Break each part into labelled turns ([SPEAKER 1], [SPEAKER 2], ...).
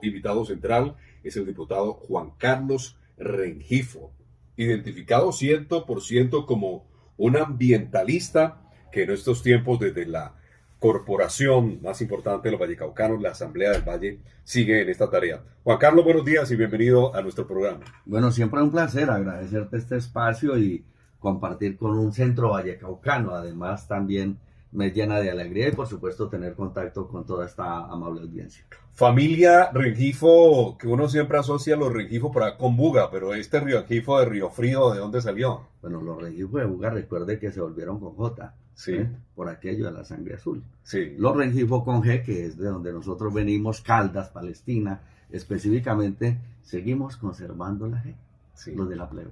[SPEAKER 1] Invitado central es el diputado Juan Carlos Rengifo, identificado 100% como un ambientalista que en estos tiempos desde la corporación más importante de los vallecaucanos, la Asamblea del Valle, sigue en esta tarea. Juan Carlos, buenos días y bienvenido a nuestro programa.
[SPEAKER 2] Bueno, siempre es un placer agradecerte este espacio y compartir con un centro vallecaucano. Además, también me llena de alegría y, por supuesto, tener contacto con toda esta amable audiencia.
[SPEAKER 1] Familia Rengifo, que uno siempre asocia a los Rengifo con Buga, pero este Rengifo de Río Frío, ¿de dónde salió?
[SPEAKER 2] Bueno, los Rengifo de Buga, recuerde que se volvieron con J,
[SPEAKER 1] sí,
[SPEAKER 2] por aquello de la sangre azul.
[SPEAKER 1] Sí.
[SPEAKER 2] Los Rengifo con G, que es de donde nosotros venimos, Caldas, Palestina, específicamente, seguimos conservando la G,
[SPEAKER 1] sí,
[SPEAKER 2] los de la plebe.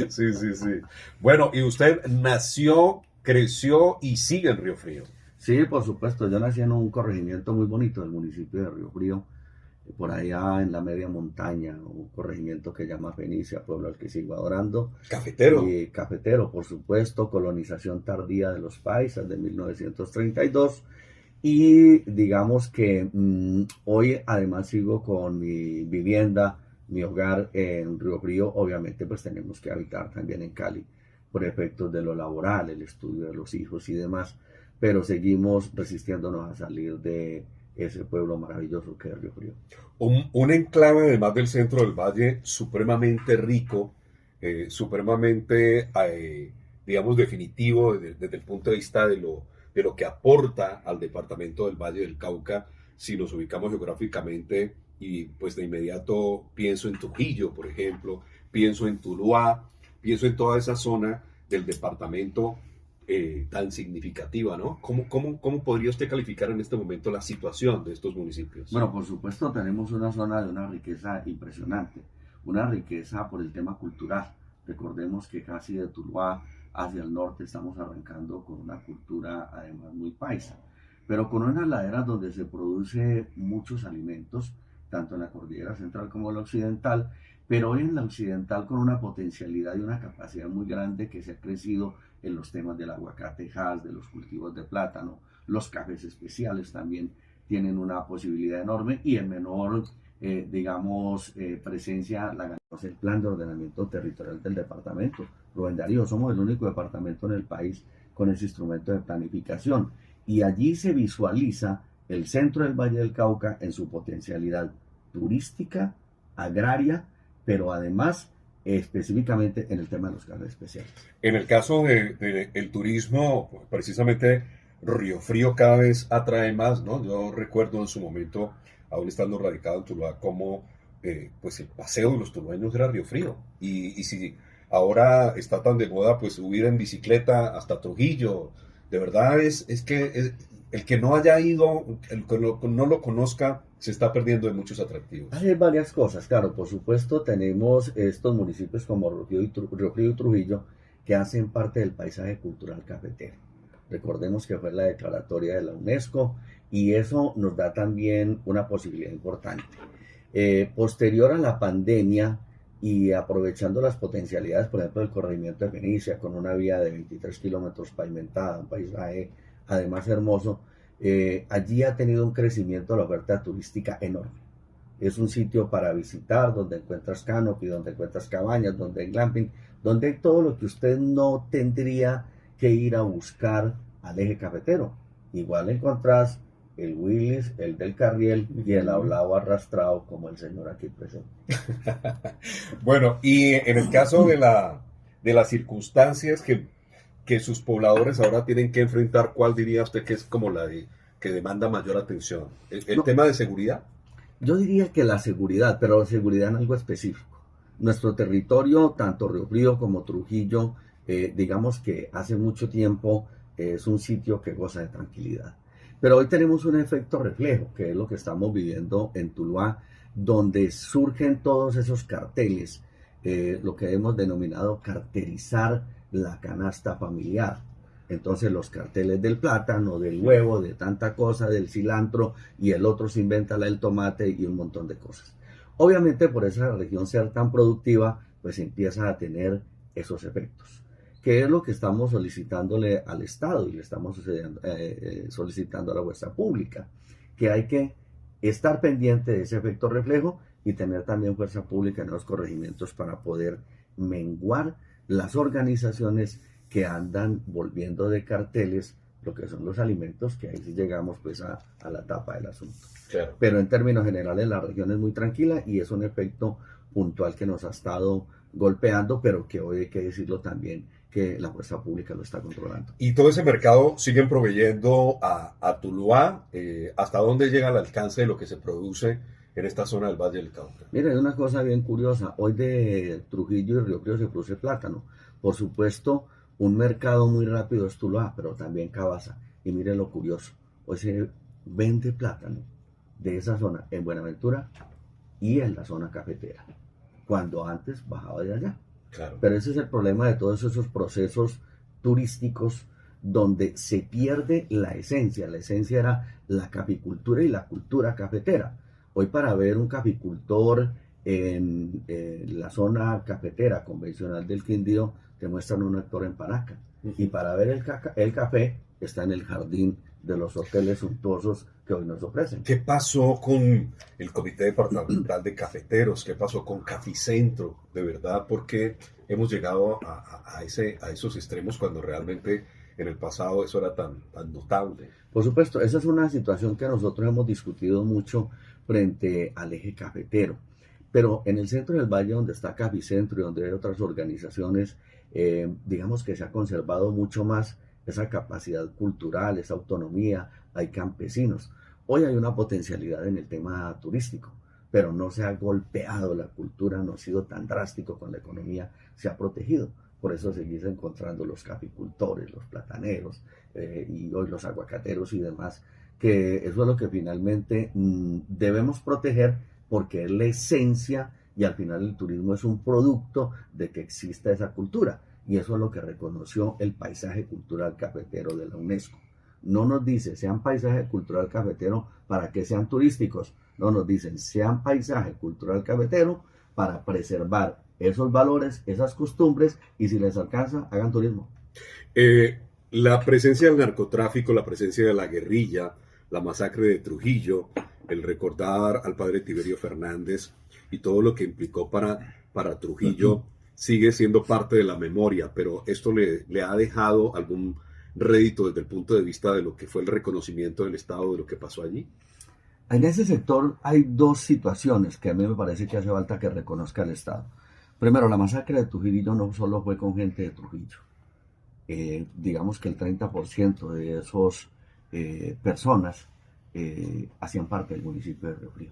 [SPEAKER 1] Sí. Bueno, y usted nació, creció y sigue en Río Frío.
[SPEAKER 2] Sí, por supuesto, yo nací en un corregimiento muy bonito del municipio de Río Frío, por allá en la media montaña, un corregimiento que llama Fenicia, pueblo al que sigo adorando.
[SPEAKER 1] Cafetero.
[SPEAKER 2] Y cafetero, por supuesto, colonización tardía de los paisas de 1932. Y digamos que hoy además sigo con mi vivienda, mi hogar en Río Frío. Obviamente pues tenemos que habitar también en Cali por efectos de lo laboral, el estudio de los hijos y demás, pero seguimos resistiéndonos a salir de ese pueblo maravilloso que es Río Frío.
[SPEAKER 1] Un enclave además del centro del valle supremamente rico, supremamente, digamos, definitivo desde el punto de vista de lo que aporta al departamento del Valle del Cauca, si nos ubicamos geográficamente, y pues de inmediato pienso en Trujillo, por ejemplo, pienso en Tuluá, pienso en toda esa zona del departamento tan significativa, ¿no? ¿Cómo podría usted calificar en este momento la situación de estos municipios?
[SPEAKER 2] Bueno, por supuesto tenemos una zona de una riqueza impresionante, una riqueza por el tema cultural. Recordemos que casi de Tuluá hacia el norte estamos arrancando con una cultura además muy paisa, pero con unas laderas donde se produce muchos alimentos, tanto en la cordillera central como en la occidental, pero hoy en la occidental con una potencialidad y una capacidad muy grande que se ha crecido en los temas del aguacatejas, de los cultivos de plátano, los cafés especiales también tienen una posibilidad enorme y en menor, presencia, el plan de ordenamiento territorial del departamento. Rubén Darío, somos el único departamento en el país con ese instrumento de planificación y allí se visualiza el centro del Valle del Cauca en su potencialidad turística, agraria, pero además específicamente en el tema de los cafés especiales.
[SPEAKER 1] En el caso del turismo, precisamente Río Frío cada vez atrae más, ¿no? Yo recuerdo en su momento, aún estando radicado en Tuluá, como pues el paseo de los tulueños era Río Frío. Y si ahora está tan de moda, pues subir en bicicleta hasta Trujillo, de verdad es que el que no haya ido, el que no lo conozca, se está perdiendo de muchos atractivos.
[SPEAKER 2] Hay varias cosas, claro, por supuesto tenemos estos municipios como Río Frío y Trujillo que hacen parte del paisaje cultural cafetero. Recordemos que fue la declaratoria de la UNESCO y eso nos da también una posibilidad importante. Posterior a la pandemia y aprovechando las potencialidades, por ejemplo, del corregimiento de Fenicia, con una vía de 23 kilómetros pavimentada, un paisaje además hermoso, allí ha tenido un crecimiento de la oferta turística enorme. Es un sitio para visitar, donde encuentras canopy, donde encuentras cabañas, donde hay glamping, donde hay todo lo que usted no tendría que ir a buscar al eje cafetero. Igual encontrás el Willis, el del Carriel y el hablado arrastrado como el señor aquí presente.
[SPEAKER 1] Bueno, y en el caso de las circunstancias que sus pobladores ahora tienen que enfrentar, ¿cuál diría usted que es como que demanda mayor atención? ¿El tema de seguridad?
[SPEAKER 2] Yo diría que la seguridad, pero seguridad en algo específico. Nuestro territorio, tanto Río Frío como Trujillo, digamos que hace mucho tiempo es un sitio que goza de tranquilidad. Pero hoy tenemos un efecto reflejo, que es lo que estamos viviendo en Tuluá, donde surgen todos esos carteles, lo que hemos denominado carterizar la canasta familiar. Entonces los carteles del plátano, del huevo, de tanta cosa, del cilantro, y el otro se inventa el tomate y un montón de cosas. Obviamente por esa región ser tan productiva, pues empieza a tener esos efectos. ¿Qué es lo que estamos solicitándole al Estado y le estamos solicitando a la fuerza pública? Que hay que estar pendiente de ese efecto reflejo y tener también fuerza pública en los corregimientos para poder menguar las organizaciones que andan volviendo de carteles lo que son los alimentos, que ahí sí llegamos pues a la tapa del asunto.
[SPEAKER 1] Claro.
[SPEAKER 2] Pero en términos generales la región es muy tranquila y es un efecto puntual que nos ha estado golpeando, pero que hoy hay que decirlo también que la fuerza pública lo está controlando.
[SPEAKER 1] Y todo ese mercado siguen proveyendo a Tuluá. ¿Hasta dónde llega el alcance de lo que se produce en esta zona del Valle del Cauca?
[SPEAKER 2] Mira, hay una cosa bien curiosa. Hoy de Trujillo y Río Frío se produce plátano. Por supuesto, un mercado muy rápido es Tuluá, pero también Cabaza. Y miren lo curioso. Hoy se vende plátano de esa zona en Buenaventura y en la zona cafetera, cuando antes bajaba de allá.
[SPEAKER 1] Claro.
[SPEAKER 2] Pero ese es el problema de todos esos procesos turísticos donde se pierde la esencia. La esencia era la caficultura y la cultura cafetera. Hoy para ver un caficultor en la zona cafetera convencional del Quindío, te muestran un actor en Paraca. Y para ver el café está en el jardín de los hoteles suntuosos que hoy nos ofrecen.
[SPEAKER 1] ¿Qué pasó con el Comité Departamental de Cafeteros? ¿Qué pasó con Caficentro? De verdad, ¿por qué hemos llegado a esos extremos cuando realmente en el pasado eso era tan notable?
[SPEAKER 2] Por supuesto, esa es una situación que nosotros hemos discutido mucho frente al eje cafetero. Pero en el centro del valle, donde está Caficentro y donde hay otras organizaciones, digamos que se ha conservado mucho más esa capacidad cultural, esa autonomía, hay campesinos. Hoy hay una potencialidad en el tema turístico, pero no se ha golpeado la cultura, no ha sido tan drástico con la economía, se ha protegido. Por eso seguís encontrando los caficultores, los plataneros y hoy los aguacateros y demás, que eso es lo que finalmente debemos proteger porque es la esencia y al final el turismo es un producto de que exista esa cultura. Y eso es lo que reconoció el paisaje cultural cafetero de la UNESCO. No nos dice sean paisaje cultural cafetero para que sean turísticos, no nos dicen sean paisaje cultural cafetero para preservar esos valores, esas costumbres y si les alcanza, hagan turismo.
[SPEAKER 1] La presencia del narcotráfico, la presencia de la guerrilla, la masacre de Trujillo, el recordar al padre Tiberio Fernández y todo lo que implicó para Trujillo sigue siendo parte de la memoria, pero esto le ha dejado algún rédito desde el punto de vista de lo que fue el reconocimiento del Estado de lo que pasó allí.
[SPEAKER 2] En ese sector hay dos situaciones que a mí me parece que hace falta que reconozca el Estado. Primero, la masacre de Trujillo no solo fue con gente de Trujillo. Digamos que el 30% de esas personas hacían parte del municipio de Río Frío,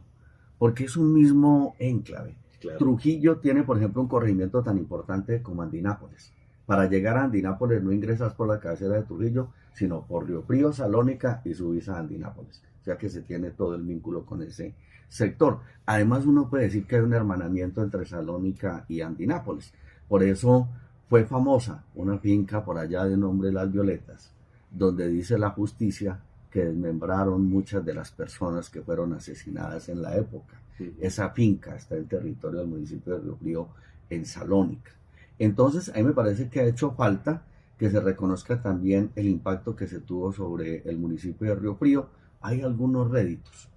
[SPEAKER 2] porque es un mismo enclave. Claro. Trujillo tiene, por ejemplo, un corregimiento tan importante como Andinápolis. Para llegar a Andinápolis no ingresas por la cabecera de Trujillo, sino por Río Frío, Salónica y subís a Andinápolis. O sea que se tiene todo el vínculo con ese sector. Además, uno puede decir que hay un hermanamiento entre Salónica y Andinápolis. Por eso fue famosa una finca por allá de nombre Las Violetas, donde dice la justicia que desmembraron muchas de las personas que fueron asesinadas en la época. Esa finca está en territorio del municipio de Río Frío, en Salónica. Entonces, a mí me parece que ha hecho falta que se reconozca también el impacto que se tuvo sobre el municipio de Río Frío. Hay algunos réditos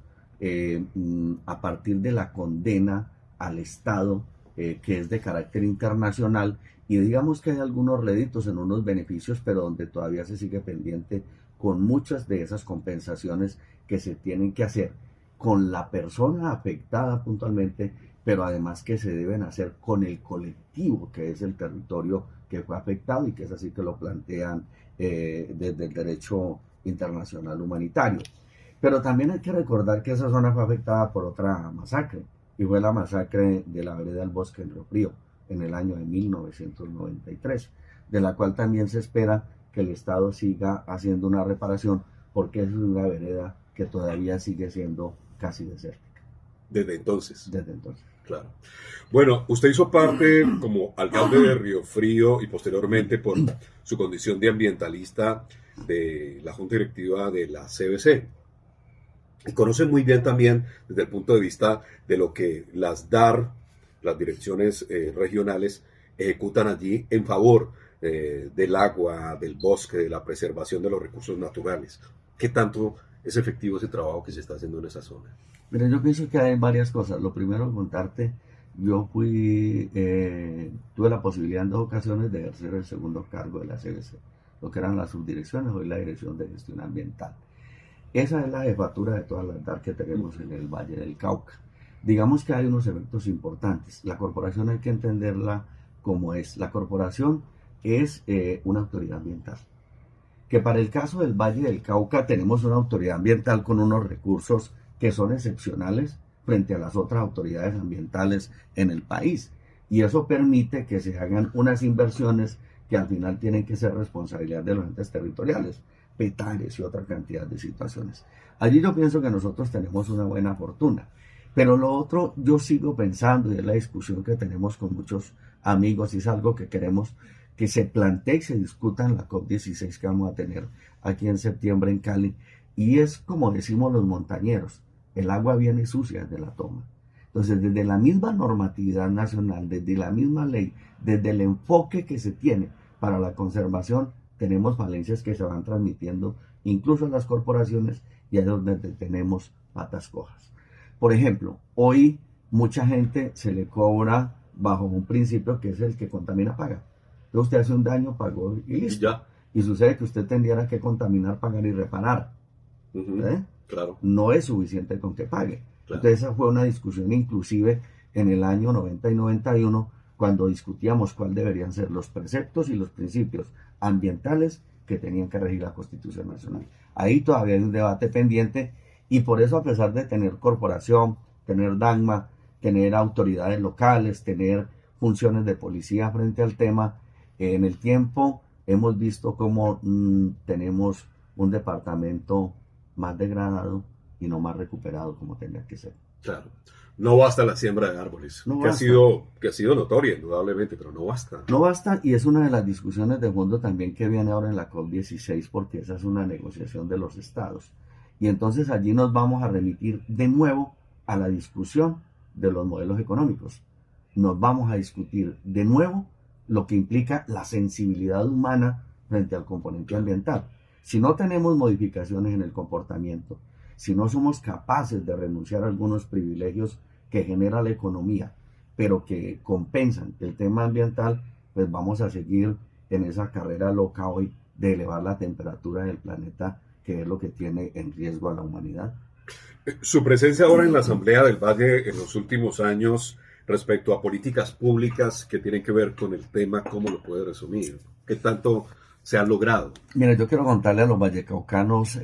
[SPEAKER 2] a partir de la condena al Estado, que es de carácter internacional, y digamos que hay algunos réditos en unos beneficios, pero donde todavía se sigue pendiente con muchas de esas compensaciones que se tienen que hacer con la persona afectada puntualmente, pero además que se deben hacer con el colectivo, que es el territorio que fue afectado y que es así que lo plantean desde el derecho internacional humanitario. Pero también hay que recordar que esa zona fue afectada por otra masacre, y fue la masacre de la vereda del Bosque en Río Frío, en el año de 1993, de la cual también se espera que el Estado siga haciendo una reparación, porque es una vereda que todavía sigue siendo casi desértica.
[SPEAKER 1] Desde entonces.
[SPEAKER 2] Desde entonces.
[SPEAKER 1] Claro. Bueno, usted hizo parte como alcalde de Río Frío y posteriormente por su condición de ambientalista de la Junta Directiva de la CBC. Y conoce muy bien también desde el punto de vista de lo que las DAR, las direcciones regionales, ejecutan allí en favor del agua, del bosque, de la preservación de los recursos naturales. ¿Qué tanto es efectivo ese trabajo que se está haciendo en esa zona?
[SPEAKER 2] Mira, yo pienso que hay varias cosas. Lo primero, contarte, yo tuve la posibilidad en dos ocasiones de ejercer el segundo cargo de la CBC, lo que eran las subdirecciones, hoy la Dirección de Gestión Ambiental. Esa es la jefatura de todas las DAR que tenemos en el Valle del Cauca. Digamos que hay unos eventos importantes. La corporación hay que entenderla como es. La corporación es una autoridad ambiental. Que para el caso del Valle del Cauca tenemos una autoridad ambiental con unos recursos que son excepcionales frente a las otras autoridades ambientales en el país. Y eso permite que se hagan unas inversiones que al final tienen que ser responsabilidad de los entes territoriales, Petare y otra cantidad de situaciones. Allí yo pienso que nosotros tenemos una buena fortuna. Pero lo otro, yo sigo pensando, y es la discusión que tenemos con muchos amigos, y es algo que queremos que se plantee y se discuta en la COP16 que vamos a tener aquí en septiembre en Cali, y es como decimos los montañeros, el agua viene sucia desde la toma. Entonces, desde la misma normatividad nacional, desde la misma ley, desde el enfoque que se tiene para la conservación, tenemos falencias que se van transmitiendo incluso a las corporaciones, y ahí es donde tenemos patas cojas. Por ejemplo, hoy mucha gente se le cobra bajo un principio que es el que contamina paga. Entonces usted hace un daño, pagó y listo.
[SPEAKER 1] Ya.
[SPEAKER 2] Y sucede que usted tendría que contaminar, pagar y reparar.
[SPEAKER 1] Claro.
[SPEAKER 2] No es suficiente con que pague.
[SPEAKER 1] Claro.
[SPEAKER 2] Entonces esa fue una discusión inclusive en el año 90 y 91, cuando discutíamos cuáles deberían ser los preceptos y los principios ambientales que tenían que regir la Constitución Nacional. Ahí todavía hay un debate pendiente. Y por eso, a pesar de tener corporación, tener DANMA, tener autoridades locales, tener funciones de policía frente al tema, en el tiempo hemos visto cómo tenemos un departamento más degradado y no más recuperado como tendría que ser.
[SPEAKER 1] Claro. No basta la siembra de árboles,
[SPEAKER 2] No
[SPEAKER 1] que
[SPEAKER 2] basta.
[SPEAKER 1] ha sido notoria, indudablemente, pero no basta.
[SPEAKER 2] No basta, y es una de las discusiones de fondo también que viene ahora en la COP16, porque esa es una negociación de los estados. Y entonces allí nos vamos a remitir de nuevo a la discusión de los modelos económicos. Nos vamos a discutir de nuevo lo que implica la sensibilidad humana frente al componente ambiental. Si no tenemos modificaciones en el comportamiento, si no somos capaces de renunciar a algunos privilegios que genera la economía, pero que compensan el tema ambiental, pues vamos a seguir en esa carrera loca hoy de elevar la temperatura del planeta, que es lo que tiene en riesgo a la humanidad.
[SPEAKER 1] Su presencia ahora en la Asamblea del Valle en los últimos años respecto a políticas públicas que tienen que ver con el tema, ¿cómo lo puede resumir? ¿Qué tanto se ha logrado?
[SPEAKER 2] Mira, yo quiero contarle a los vallecaucanos,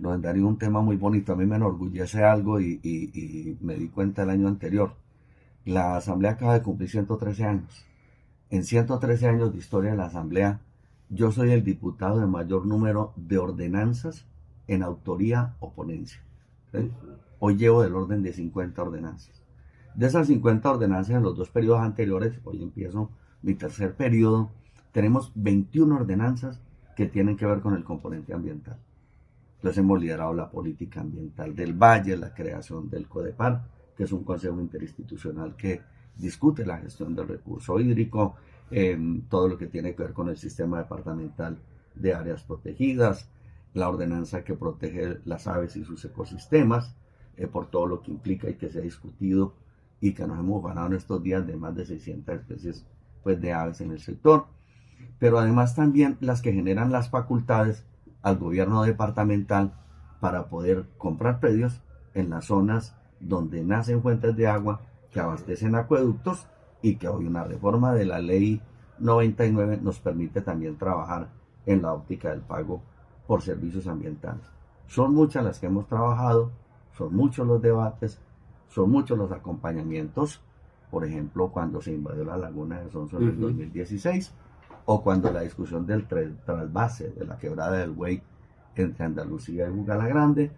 [SPEAKER 2] nos daría un tema muy bonito. A mí me enorgullece algo y me di cuenta el año anterior. La Asamblea acaba de cumplir 113 años. En 113 años de historia de la Asamblea, yo soy el diputado de mayor número de ordenanzas en autoría o ponencia. ¿Sí? Hoy llevo del orden de 50 ordenanzas. De esas 50 ordenanzas en los dos periodos anteriores, hoy empiezo mi tercer periodo, tenemos 21 ordenanzas que tienen que ver con el componente ambiental. Entonces hemos liderado la política ambiental del Valle, la creación del CODEPAR, que es un consejo interinstitucional que discute la gestión del recurso hídrico, todo lo que tiene que ver con el sistema departamental de áreas protegidas, la ordenanza que protege las aves y sus ecosistemas, por todo lo que implica y que se ha discutido y que nos hemos ganado en estos días de más de 600 especies pues, de aves en el sector, pero además también las que generan las facultades al gobierno departamental para poder comprar predios en las zonas donde nacen fuentes de agua que abastecen acueductos, y que hoy una reforma de la ley 99 nos permite también trabajar en la óptica del pago por servicios ambientales. Son muchas las que hemos trabajado, son muchos los debates, son muchos los acompañamientos, por ejemplo, cuando se invadió la laguna de Sonso en el 2016, o cuando la discusión del trasvase de la quebrada del Buey entre Andalucía y Bugalagrande,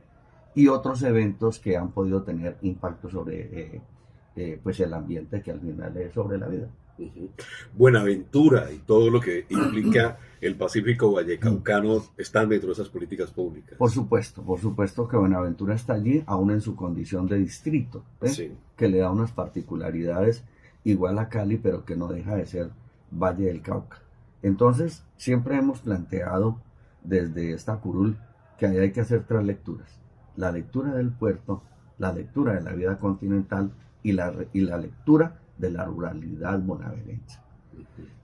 [SPEAKER 2] y otros eventos que han podido tener impacto sobre pues el ambiente, que al final es sobre la vida.
[SPEAKER 1] Buenaventura y todo lo que implica el Pacífico vallecaucano están dentro de esas políticas públicas.
[SPEAKER 2] Por supuesto que Buenaventura está allí, aún en su condición de distrito,
[SPEAKER 1] sí,
[SPEAKER 2] que le da unas particularidades igual a Cali, pero que no deja de ser Valle del Cauca. Entonces, siempre hemos planteado desde esta curul que ahí hay que hacer tres lecturas. La lectura del puerto, la lectura de la vida continental y la lectura de la ruralidad bonaerense.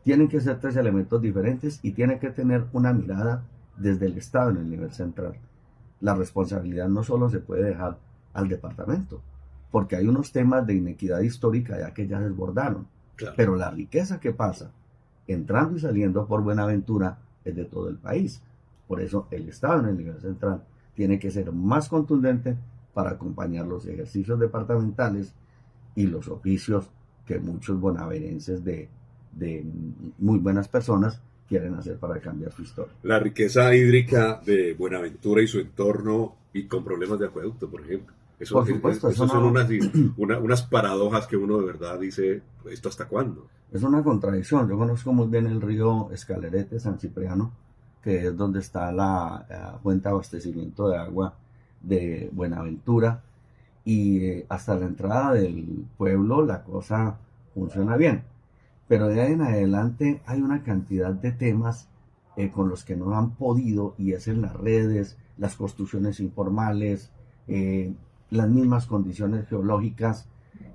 [SPEAKER 2] Tienen que ser tres elementos diferentes y tienen que tener una mirada desde el Estado en el nivel central. La responsabilidad no solo se puede dejar al departamento, porque hay unos temas de inequidad histórica ya que ya desbordaron, claro. Pero la riqueza que pasa entrando y saliendo por Buenaventura es de todo el país. Por eso el Estado en el nivel central tiene que ser más contundente para acompañar los ejercicios departamentales y los oficios que muchos bonaerenses de muy buenas personas quieren hacer para cambiar su historia.
[SPEAKER 1] La riqueza hídrica de Buenaventura y su entorno, y con problemas de acueducto, por ejemplo. Eso, por supuesto, eso son unas paradojas que uno de verdad dice, ¿esto hasta cuándo?
[SPEAKER 2] Es una contradicción. Yo conozco muy bien el río Escalerete, San Cipriano, que es donde está la fuente de abastecimiento de agua de Buenaventura, y hasta la entrada del pueblo la cosa funciona bien. Pero de ahí en adelante hay una cantidad de temas con los que no han podido, y es en las redes, las construcciones informales, las mismas condiciones geológicas,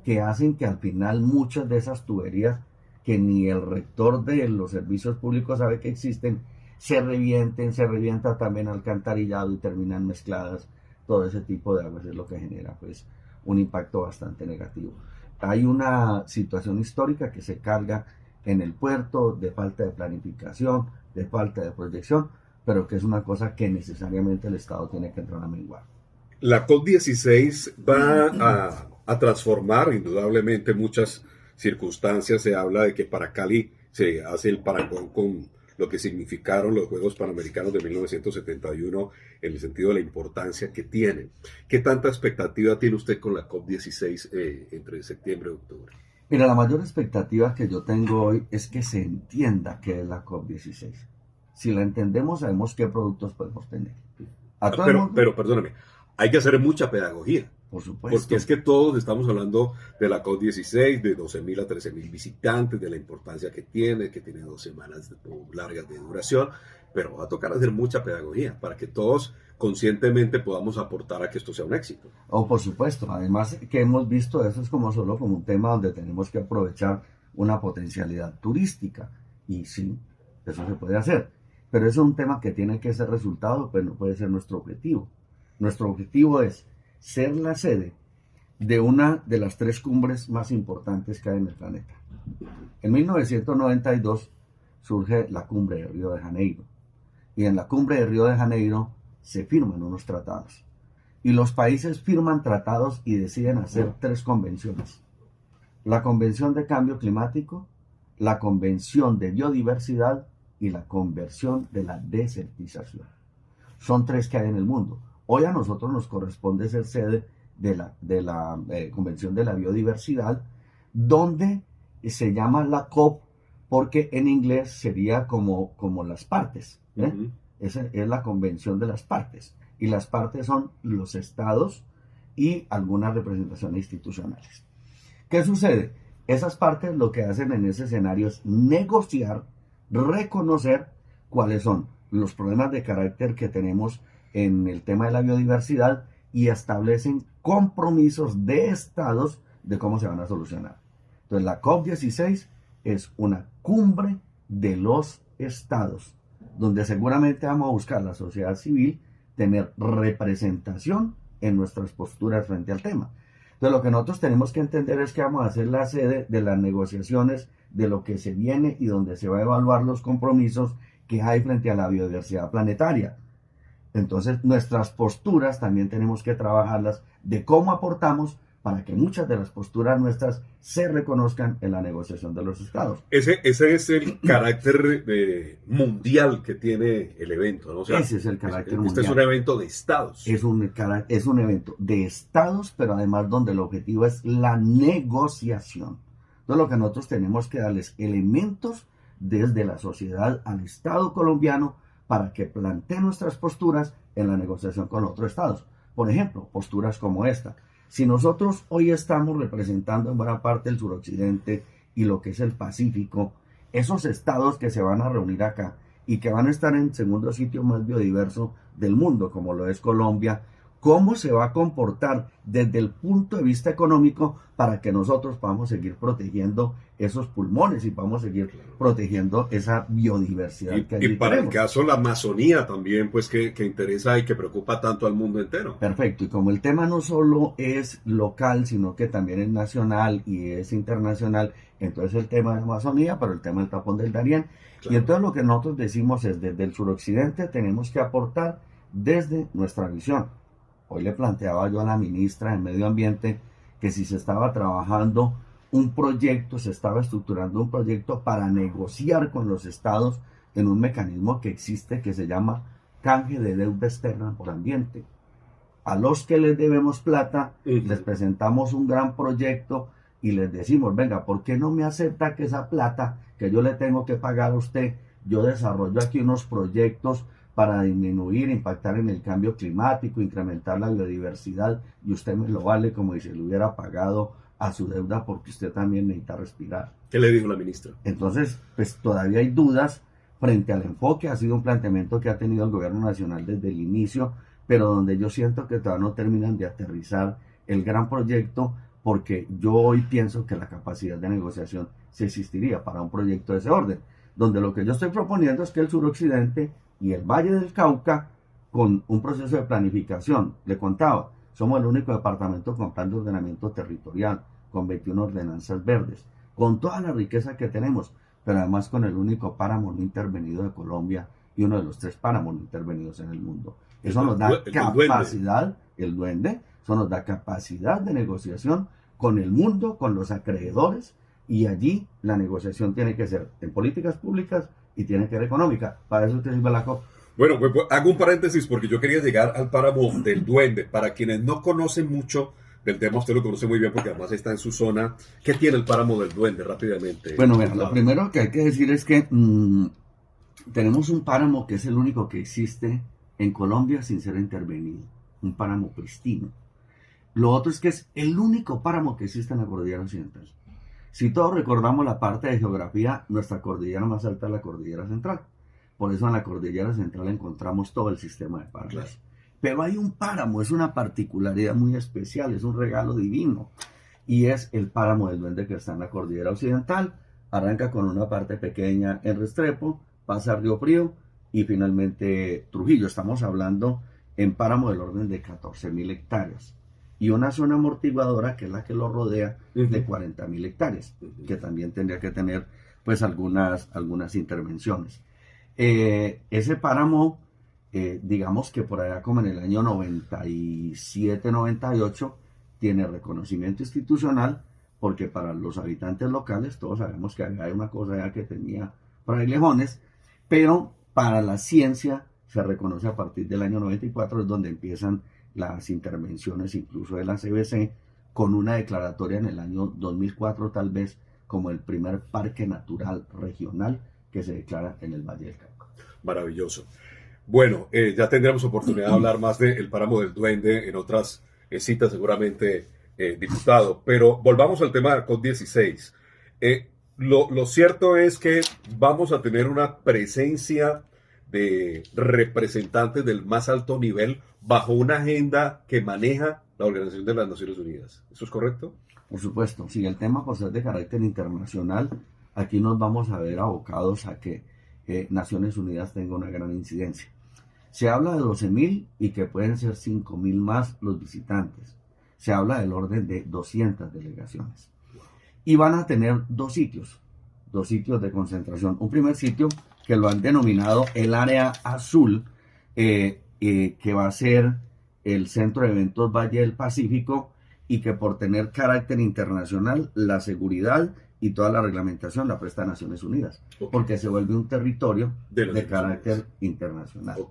[SPEAKER 2] que hacen que al final muchas de esas tuberías que ni el rector de los servicios públicos sabe que existen, se revienta también alcantarillado y terminan mezcladas. Todo ese tipo de aguas es lo que genera pues un impacto bastante negativo. Hay una situación histórica que se carga en el puerto de falta de planificación, de falta de proyección, pero que es una cosa que necesariamente el Estado tiene que entrar a menguar.
[SPEAKER 1] La COP16 va a transformar indudablemente muchas circunstancias. Se habla de que para Cali se hace el parangón con lo que significaron los Juegos Panamericanos de 1971 en el sentido de la importancia que tienen. ¿Qué tanta expectativa tiene usted con la COP16 entre septiembre y octubre?
[SPEAKER 2] Mira, la mayor expectativa que yo tengo hoy es que se entienda qué es la COP16. Si la entendemos, sabemos qué productos podemos tener.
[SPEAKER 1] Pero perdóname, hay que hacer mucha pedagogía.
[SPEAKER 2] Por supuesto.
[SPEAKER 1] Porque es que todos estamos hablando de la COP16, de 12.000 a 13.000 visitantes, de la importancia que tiene 2 semanas largas de duración, pero va a tocar hacer mucha pedagogía para que todos conscientemente podamos aportar a que esto sea un éxito.
[SPEAKER 2] Oh, por supuesto. Además que hemos visto eso es como solo como un tema donde tenemos que aprovechar una potencialidad turística. Y sí, eso se puede hacer. Pero eso es un tema que tiene que ser resultado, pero no puede ser nuestro objetivo. Nuestro objetivo es ser la sede de una de las 3 cumbres más importantes que hay en el planeta. En 1992 surge la cumbre de Río de Janeiro, y en la cumbre de Río de Janeiro se firman unos tratados, y los países firman tratados y deciden hacer 3 convenciones: la Convención de Cambio Climático, la Convención de Biodiversidad y la Convención de la Desertización. Son 3 que hay en el mundo. Hoy a nosotros nos corresponde ser sede de la Convención de la Biodiversidad, donde se llama la COP porque en inglés sería como las partes. Uh-huh. Esa es la Convención de las Partes. Y las partes son los estados y algunas representaciones institucionales. ¿Qué sucede? Esas partes lo que hacen en ese escenario es negociar, reconocer cuáles son los problemas de carácter que tenemos en el tema de la biodiversidad y establecen compromisos de estados de cómo se van a solucionar. Entonces la COP16 es una cumbre de los estados, donde seguramente vamos a buscar la sociedad civil tener representación en nuestras posturas frente al tema. Entonces lo que nosotros tenemos que entender es que vamos a ser la sede de las negociaciones de lo que se viene y donde se va a evaluar los compromisos que hay frente a la biodiversidad planetaria. Entonces nuestras posturas también tenemos que trabajarlas de cómo aportamos para que muchas de las posturas nuestras se reconozcan en la negociación de los estados.
[SPEAKER 1] Ese es el carácter mundial que tiene el evento, ¿no? O sea,
[SPEAKER 2] ese es el carácter mundial.
[SPEAKER 1] Este es un evento de estados.
[SPEAKER 2] Es un evento de estados, pero además donde el objetivo es la negociación. Entonces lo que nosotros tenemos que darles elementos desde la sociedad al Estado colombiano para que planteen nuestras posturas en la negociación con otros estados. Por ejemplo, posturas como esta. Si nosotros hoy estamos representando en buena parte el suroccidente y lo que es el Pacífico, esos estados que se van a reunir acá y que van a estar en el segundo sitio más biodiverso del mundo, como lo es Colombia, cómo se va a comportar desde el punto de vista económico para que nosotros podamos seguir protegiendo esos pulmones y podamos seguir protegiendo esa biodiversidad que allí
[SPEAKER 1] y para
[SPEAKER 2] tenemos.
[SPEAKER 1] el caso la Amazonía también, pues que interesa y que preocupa tanto al mundo entero.
[SPEAKER 2] Perfecto, y como el tema no solo es local, sino que también es nacional y es internacional, entonces el tema de la Amazonía, pero el tema del tapón del Darién. Claro. Y entonces lo que nosotros decimos es, desde el suroccidente tenemos que aportar desde nuestra visión. Hoy le planteaba yo a la ministra de Medio Ambiente que si se estaba trabajando un proyecto, se estaba estructurando un proyecto para negociar con los estados en un mecanismo que existe que se llama canje de deuda externa por ambiente. A los que les debemos plata, les presentamos un gran proyecto y les decimos, venga, ¿por qué no me acepta que esa plata que yo le tengo que pagar a usted, yo desarrollo aquí unos proyectos para disminuir, impactar en el cambio climático, incrementar la biodiversidad, y usted me lo vale como si se lo hubiera pagado a su deuda porque usted también necesita respirar?
[SPEAKER 1] ¿Qué le dijo la ministra?
[SPEAKER 2] Entonces, pues todavía hay dudas frente al enfoque. Ha sido un planteamiento que ha tenido el gobierno nacional desde el inicio, pero donde yo siento que todavía no terminan de aterrizar el gran proyecto, porque yo hoy pienso que la capacidad de negociación sí existiría para un proyecto de ese orden, donde lo que yo estoy proponiendo es que el suroccidente y el Valle del Cauca, con un proceso de planificación, le contaba, somos el único departamento con plan de ordenamiento territorial, con 21 ordenanzas verdes, con toda la riqueza que tenemos, pero además con el único páramo no intervenido de Colombia y uno de los 3 páramos no intervenidos en el mundo. Eso nos da capacidad, el duende, eso nos da capacidad de negociación con el mundo, con los acreedores, y allí la negociación tiene que ser en políticas públicas y tiene que ser económica. Para eso te sirve la COP.
[SPEAKER 1] Bueno, pues hago un paréntesis porque yo quería llegar al páramo del Duende. Para quienes no conocen mucho del tema, usted lo conoce muy bien porque además está en su zona. ¿Qué tiene el páramo del Duende rápidamente?
[SPEAKER 2] Bueno, mira, lo primero que hay que decir es que tenemos un páramo que es el único que existe en Colombia sin ser intervenido. Un páramo pristino. Lo otro es que es el único páramo que existe en la cordillera occidental. Si todos recordamos la parte de geografía, nuestra cordillera más alta es la cordillera central. Por eso en la cordillera central encontramos todo el sistema de páramos. Claro. Pero hay un páramo, es una particularidad muy especial, es un regalo divino. Y es el páramo del Duende que está en la cordillera occidental. Arranca con una parte pequeña en Restrepo, pasa a Río Frío y finalmente Trujillo. Estamos hablando en páramo del orden de 14.000 hectáreas. Y una zona amortiguadora que es la que lo rodea de 40.000 hectáreas, que también tendría que tener pues algunas intervenciones. Ese páramo, digamos que por allá como en el año 97-98, tiene reconocimiento institucional, porque para los habitantes locales, todos sabemos que hay una cosa ya que tenía frailejones, pero para la ciencia se reconoce a partir del año 94, es donde empiezan las intervenciones incluso de la CBC, con una declaratoria en el año 2004 tal vez como el primer parque natural regional que se declara en el Valle del Cauca.
[SPEAKER 1] Maravilloso. Bueno, ya tendremos oportunidad de hablar más del páramo del Duende en otras citas seguramente, diputado, pero volvamos al tema de COP16. Lo cierto es que vamos a tener una presencia de representantes del más alto nivel bajo una agenda que maneja la Organización de las Naciones Unidas. ¿Eso es correcto?
[SPEAKER 2] Por supuesto, si el tema por ser de carácter internacional, aquí nos vamos a ver abocados a que Naciones Unidas tenga una gran incidencia. Se habla de 12.000 y que pueden ser 5.000 más los visitantes. Se habla del orden de 200 delegaciones. Y van a tener dos sitios de concentración. Un primer sitio que lo han denominado el área azul, que va a ser el Centro de Eventos Valle del Pacífico, y que por tener carácter internacional, la seguridad y toda la reglamentación la presta Naciones Unidas, porque se vuelve un territorio de carácter internacional,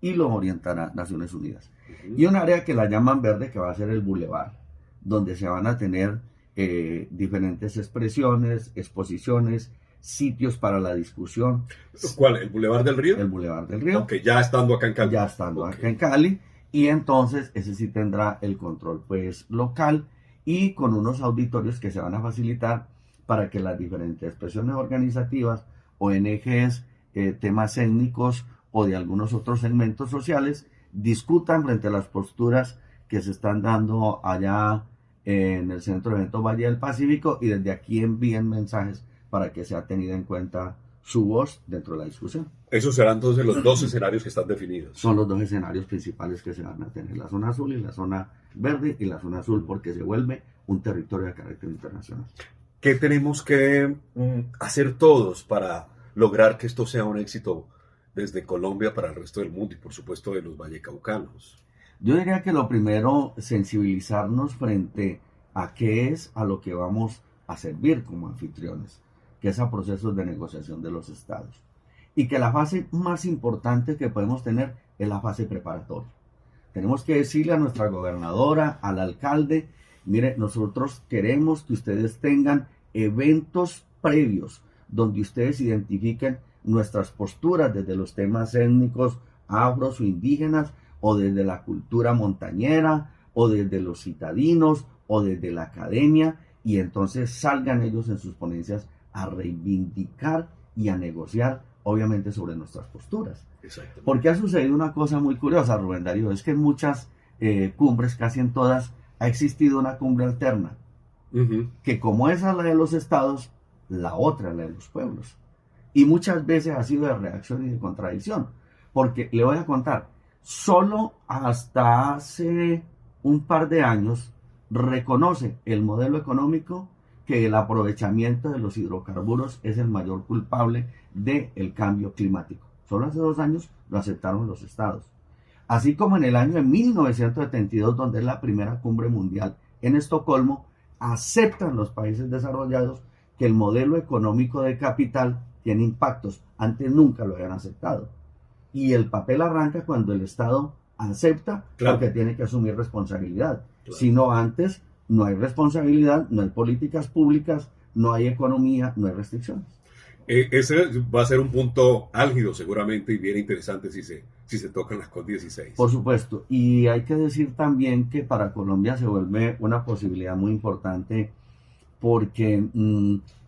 [SPEAKER 2] y lo orientará Naciones Unidas. Y un área que la llaman verde, que va a ser el Boulevard, donde se van a tener diferentes expresiones, exposiciones, sitios para la discusión.
[SPEAKER 1] ¿Cuál? ¿El Boulevard del Río?
[SPEAKER 2] El Boulevard del Río.
[SPEAKER 1] Ok, ya estando acá en Cali.
[SPEAKER 2] Ya estando acá en Cali. Y entonces ese sí tendrá el control pues local, y con unos auditorios que se van a facilitar para que las diferentes expresiones organizativas, ONGs, temas étnicos o de algunos otros segmentos sociales discutan frente a las posturas que se están dando allá en el Centro de Eventos Valle del Pacífico y desde aquí envíen mensajes para que sea tenida en cuenta su voz dentro de la discusión.
[SPEAKER 1] Esos serán entonces los dos escenarios que están definidos.
[SPEAKER 2] Son los dos escenarios principales que se van a tener, la zona azul y la zona verde, y la zona azul porque se vuelve un territorio de carácter internacional.
[SPEAKER 1] ¿Qué tenemos que hacer todos para lograr que esto sea un éxito desde Colombia para el resto del mundo y por supuesto de los vallecaucanos?
[SPEAKER 2] Yo diría que lo primero, sensibilizarnos frente a qué es a lo que vamos a servir como anfitriones, que es a procesos de negociación de los estados. Y que la fase más importante que podemos tener es la fase preparatoria. Tenemos que decirle a nuestra gobernadora, al alcalde, mire, nosotros queremos que ustedes tengan eventos previos donde ustedes identifiquen nuestras posturas desde los temas étnicos, afros o indígenas, o desde la cultura montañera, o desde los citadinos, o desde la academia, y entonces salgan ellos en sus ponencias a reivindicar y a negociar, obviamente, sobre nuestras posturas. Porque ha sucedido una cosa muy curiosa, Rubén Darío, es que en muchas cumbres, casi en todas, ha existido una cumbre alterna, que como esa es la de los estados, la otra es la de los pueblos. Y muchas veces ha sido de reacción y de contradicción, porque le voy a contar, solo hasta hace un par de años reconoce el modelo económico que el aprovechamiento de los hidrocarburos es el mayor culpable del cambio climático. Solo hace 2 años lo aceptaron los estados. Así como en el año de 1972, donde es la primera cumbre mundial en Estocolmo, aceptan los países desarrollados que el modelo económico de capital tiene impactos. Antes nunca lo habían aceptado. Y el papel arranca cuando el Estado acepta, claro, porque tiene que asumir responsabilidad. Claro. Si no, antes no hay responsabilidad, no hay políticas públicas, no hay economía, no hay restricciones.
[SPEAKER 1] Ese va a ser un punto álgido seguramente y bien interesante si se tocan las COP16.
[SPEAKER 2] Por supuesto, y hay que decir también que para Colombia se vuelve una posibilidad muy importante porque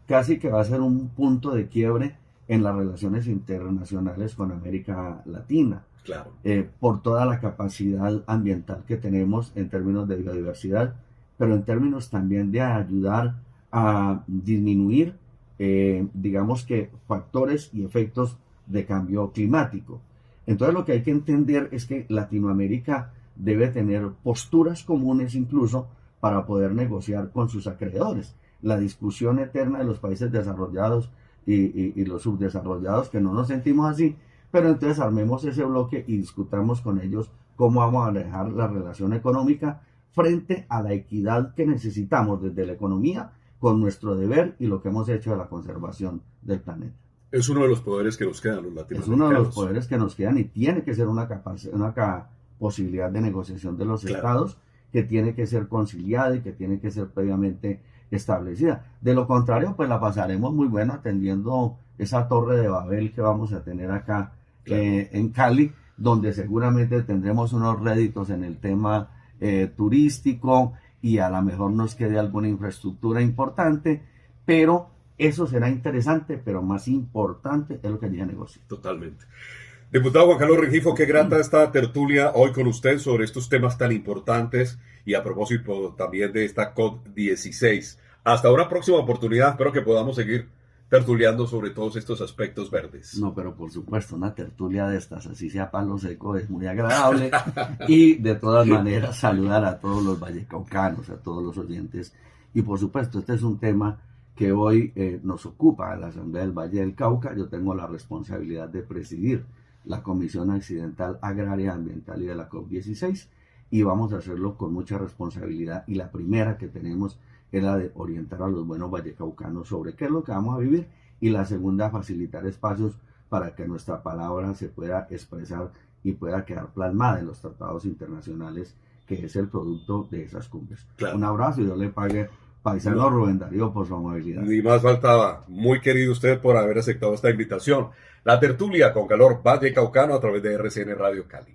[SPEAKER 2] casi que va a ser un punto de quiebre en las relaciones internacionales con América Latina.
[SPEAKER 1] Claro.
[SPEAKER 2] Por toda la capacidad ambiental que tenemos en términos de biodiversidad, pero en términos también de ayudar a disminuir, digamos que, factores y efectos de cambio climático. Entonces lo que hay que entender es que Latinoamérica debe tener posturas comunes incluso para poder negociar con sus acreedores. La discusión eterna de los países desarrollados y los subdesarrollados, que no nos sentimos así, pero entonces armemos ese bloque y discutamos con ellos cómo vamos a manejar la relación económica frente a la equidad que necesitamos desde la economía con nuestro deber y lo que hemos hecho de la conservación del planeta.
[SPEAKER 1] Es uno de los poderes que nos quedan los latinoamericanos.
[SPEAKER 2] Es uno de los poderes que nos quedan y tiene que ser una posibilidad de negociación de los estados que tiene que ser conciliada y que tiene que ser previamente establecida. De lo contrario, pues la pasaremos muy buena atendiendo esa torre de Babel que vamos a tener acá en Cali, donde seguramente tendremos unos réditos en el tema turístico y a lo mejor nos quede alguna infraestructura importante, pero eso será interesante, pero más importante es lo que llega a negocio.
[SPEAKER 1] Totalmente. Diputado Juan Carlos Rengifo, qué grata esta tertulia hoy con usted sobre estos temas tan importantes y a propósito también de esta COP16. Hasta una próxima oportunidad, espero que podamos seguir tertuliando sobre todos estos aspectos verdes.
[SPEAKER 2] No, pero por supuesto, una tertulia de estas, así sea palo seco, es muy agradable. Y de todas maneras, saludar a todos los vallecaucanos, a todos los oyentes. Y por supuesto, este es un tema que hoy nos ocupa a la Asamblea del Valle del Cauca. Yo tengo la responsabilidad de presidir la Comisión Accidental Agraria, Ambiental y de la COP16, y vamos a hacerlo con mucha responsabilidad. Y la primera que tenemos es la de orientar a los buenos vallecaucanos sobre qué es lo que vamos a vivir, y la segunda, facilitar espacios para que nuestra palabra se pueda expresar y pueda quedar plasmada en los tratados internacionales, que es el producto de esas cumbres.
[SPEAKER 1] Claro.
[SPEAKER 2] Un abrazo y Dios le pague, paisano Rubén Darío, por su amabilidad.
[SPEAKER 1] Ni más faltaba. Muy querido usted por haber aceptado esta invitación. La tertulia con calor vallecaucano a través de RCN Radio Cali.